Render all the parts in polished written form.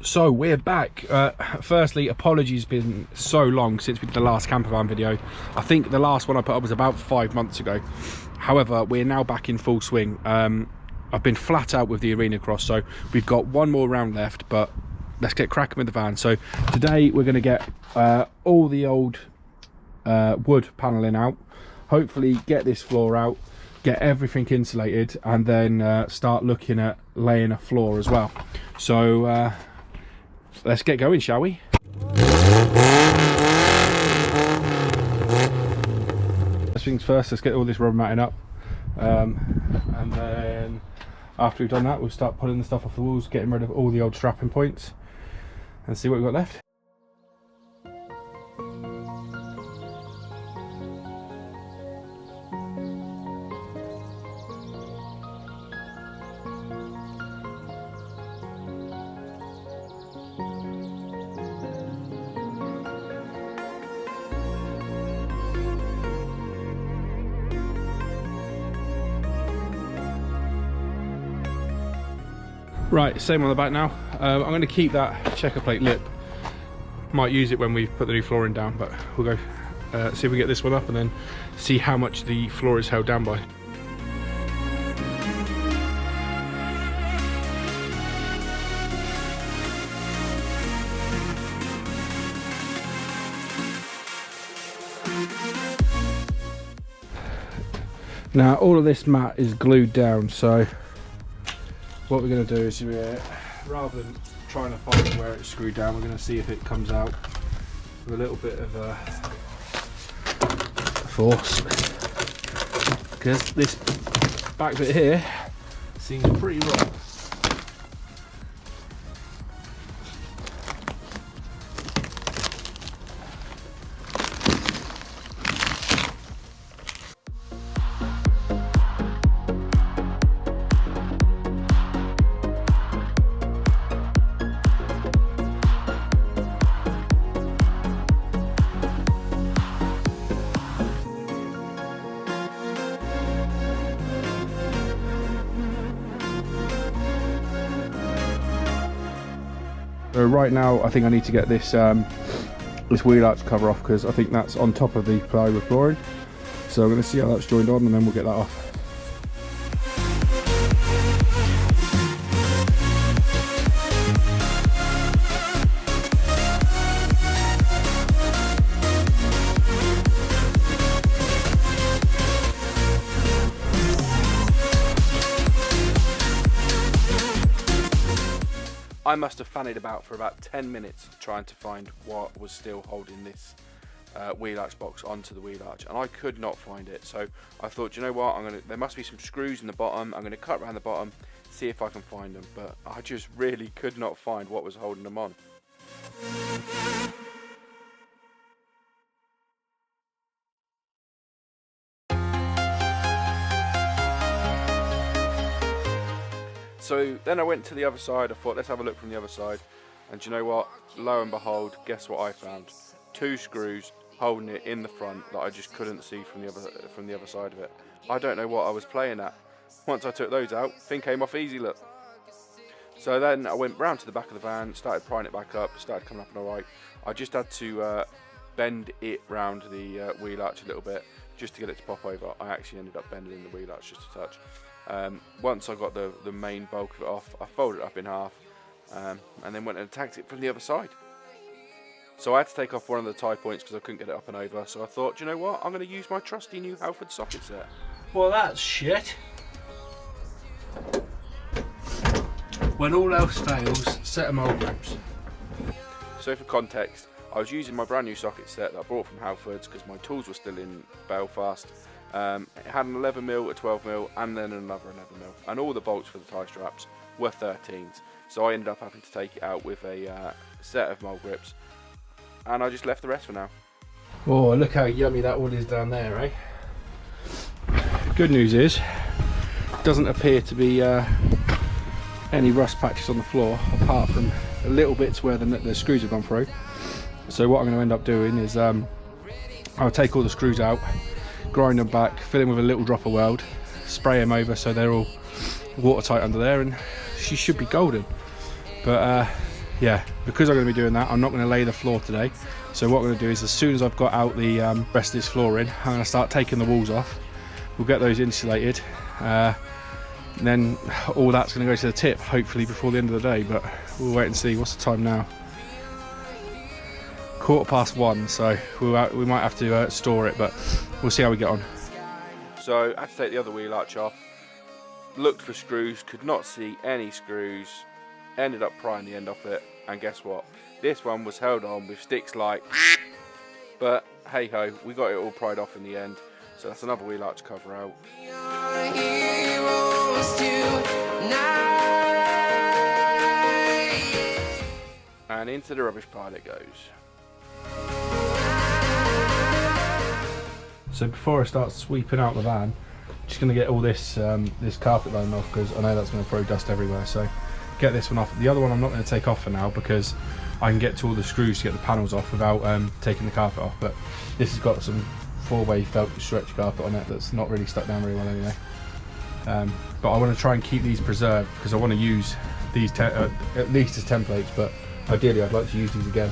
So we're back. Firstly, apologies, been so long since we did the last campervan video. I think the last one I put up was about 5 months ago. However, we're now back in full swing. I've been flat out with the arena cross, so we've got one more round left, but let's get cracking with the van. So today we're going to get all the old wood paneling out, hopefully get this floor out, get everything insulated, and then start looking at laying a floor as well. So let's get going, shall we? First things first, let's get all this rubber matting up, and then after we've done that, we'll start pulling the stuff off the walls, getting rid of all the old strapping points, and see what we've got left. Right, same on the back now. I'm going to keep that checker plate lip. Might use it when we put the new flooring down, but we'll go see if we get this one up and then see how much the floor is held down by. Now all of this mat is glued down, so what we're going to do is, rather than trying to find where it's screwed down, we're going to see if it comes out with a little bit of force, because this back bit here seems pretty rough. So right now I think I need to get this this wheel arch cover off, because I think that's on top of the plywood flooring. So I'm going to see how that's joined on and then we'll get that off. I must have fannied about for about 10 minutes trying to find what was still holding this wheel arch box onto the wheel arch, and I could not find it. So I thought, you know what, there must be some screws in the bottom. I'm going to cut around the bottom, see if I can find them, but I just really could not find what was holding them on. So then I went to the other side. I thought, let's have a look from the other side, and do you know what, lo and behold, guess what I found? 2 screws holding it in the front that I just couldn't see from the other side of it. I don't know what I was playing at. Once I took those out, thing came off easy, look. So then I went round to the back of the van, started prying it back up, started coming up alright. I just had to bend it round the wheel arch a little bit just to get it to pop over. I actually ended up bending the wheel arch just a touch. Once I got the main bulk of it off, I folded it up in half, and then went and attacked it from the other side. So I had to take off one of the tie points because I couldn't get it up and over. So I thought, do you know what, I'm going to use my trusty new Halford socket set. Well, that's shit. When all else fails, set them old grips. So for context, I was using my brand new socket set that I brought from Halford's because my tools were still in Belfast. It had an 11mm, a 12mm, and then another 11mm, and all the bolts for the tie straps were 13s. So I ended up having to take it out with a set of mole grips, and I just left the rest for now. Oh, look how yummy that wood is down there, eh? Good news is, doesn't appear to be any rust patches on the floor, apart from a little bits where the screws have gone through. So what I'm going to end up doing is I'll take all the screws out, grind them back, fill them with a little drop of weld, spray them over so they're all watertight under there, and she should be golden. But yeah, because I'm going to be doing that, I'm not going to lay the floor today. So what I'm going to do is, as soon as I've got out the rest of this flooring, I'm going to start taking the walls off. We'll get those insulated, and then all that's going to go to the tip, hopefully before the end of the day, but we'll wait and see. What's the time now? 1:15, so we might have to store it, but we'll see how we get on. So I had to take the other wheel arch off, looked for screws, could not see any screws, ended up prying the end off it, and guess what? This one was held on with sticks like, but hey ho, we got it all pried off in the end, so that's another wheel arch cover out. And into the rubbish pile it goes. So before I start sweeping out the van, I'm just going to get all this this carpet lining off, because I know that's going to throw dust everywhere. So get this one off. The other one I'm not going to take off for now, because I can get to all the screws to get the panels off without taking the carpet off. But this has got some 4-way felt stretch carpet on it that's not really stuck down very well anyway. But I want to try and keep these preserved, because I want to use these at least as templates, but ideally I'd like to use these again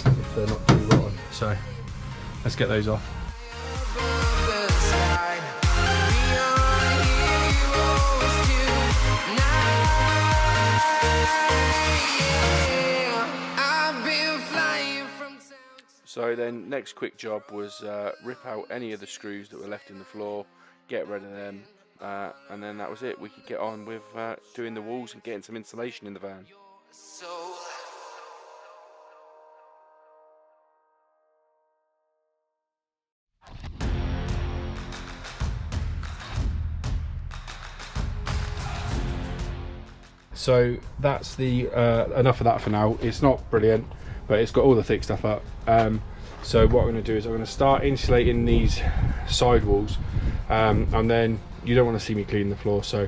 if they're not too rotten. So let's get those off. So then next quick job was rip out any of the screws that were left in the floor, get rid of them, and then that was it. We could get on with doing the walls and getting some insulation in the van. So that's the enough of that for now. It's not brilliant, but it's got all the thick stuff up. So what I'm going to do is I'm going to start insulating these side walls, and then you don't want to see me clean the floor. So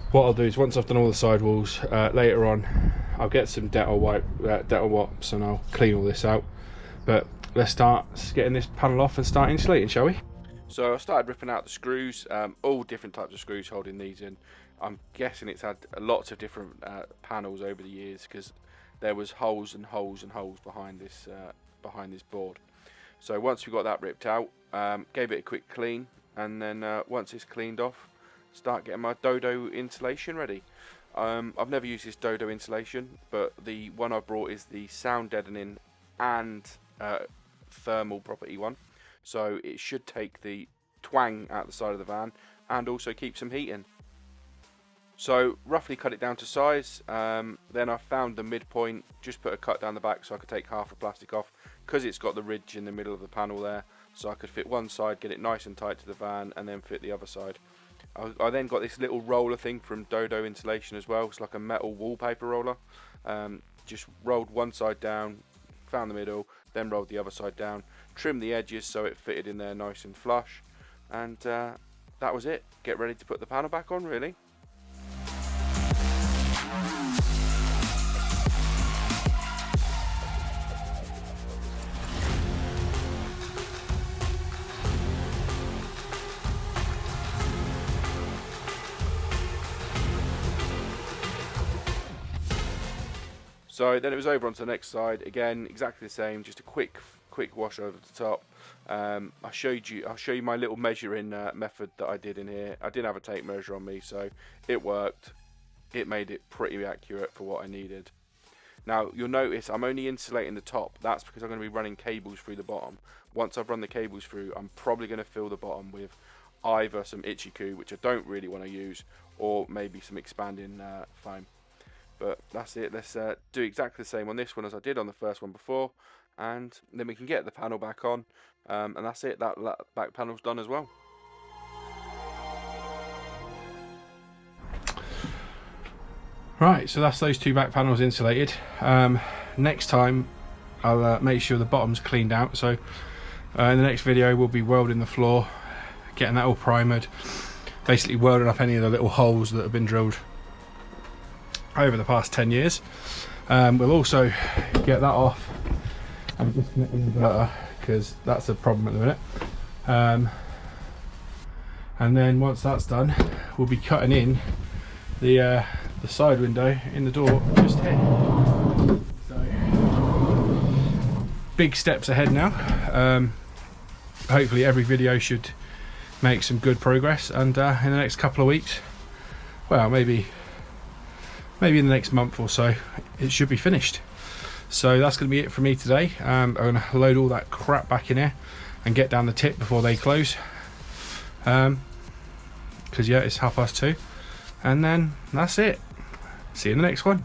what I'll do is, once I've done all the side walls, later on I'll get some Dettol wipes and I'll clean all this out. But let's start getting this panel off and start insulating, shall we? So I started ripping out the screws, all different types of screws holding these in. I'm guessing it's had lots of different panels over the years, because there was holes and holes and holes behind this board. So once we got that ripped out, gave it a quick clean, and then once it's cleaned off, start getting my Dodo insulation ready. I've never used this Dodo insulation, but the one I brought is the sound deadening and thermal property one, so it should take the twang out the side of the van and also keep some heat in. So roughly cut it down to size, then I found the midpoint, just put a cut down the back so I could take half the plastic off, because it's got the ridge in the middle of the panel there, so I could fit one side, get it nice and tight to the van, and then fit the other side. I then got this little roller thing from Dodo Insulation as well. It's like a metal wallpaper roller. Just rolled one side down, found the middle, then rolled the other side down, trimmed the edges so it fitted in there nice and flush, and that was it. Get ready to put the panel back on, really. So then it was over onto the next side again, exactly the same, just a quick wash over the top. I'll show you my little measuring method that I did in here. I didn't have a tape measure on me, so it worked. It made it pretty accurate for what I needed. Now you'll notice I'm only insulating the top. That's because I'm going to be running cables through the bottom. Once I've run the cables through, I'm probably going to fill the bottom with either some Ichiku, which I don't really want to use, or maybe some expanding foam. But that's it. Let's do exactly the same on this one as I did on the first one before, and then we can get the panel back on, and that's it. That back panel's done as well. Right, so that's those two back panels insulated. Next time I'll make sure the bottom's cleaned out. So in the next video we'll be welding the floor, getting that all primered, basically welding up any of the little holes that have been drilled over the past 10 years. We'll also get that off and disconnect the inverter, because that's a problem at the minute. And then once that's done, we'll be cutting in the side window in the door just here. big steps ahead now. Hopefully every video should make some good progress, and in the next couple of weeks, well, maybe in the next month or so, it should be finished. So that's going to be it for me today. I'm going to load all that crap back in here and get down the tip before they close, because yeah, it's 2:30, and then that's it. See you in the next one.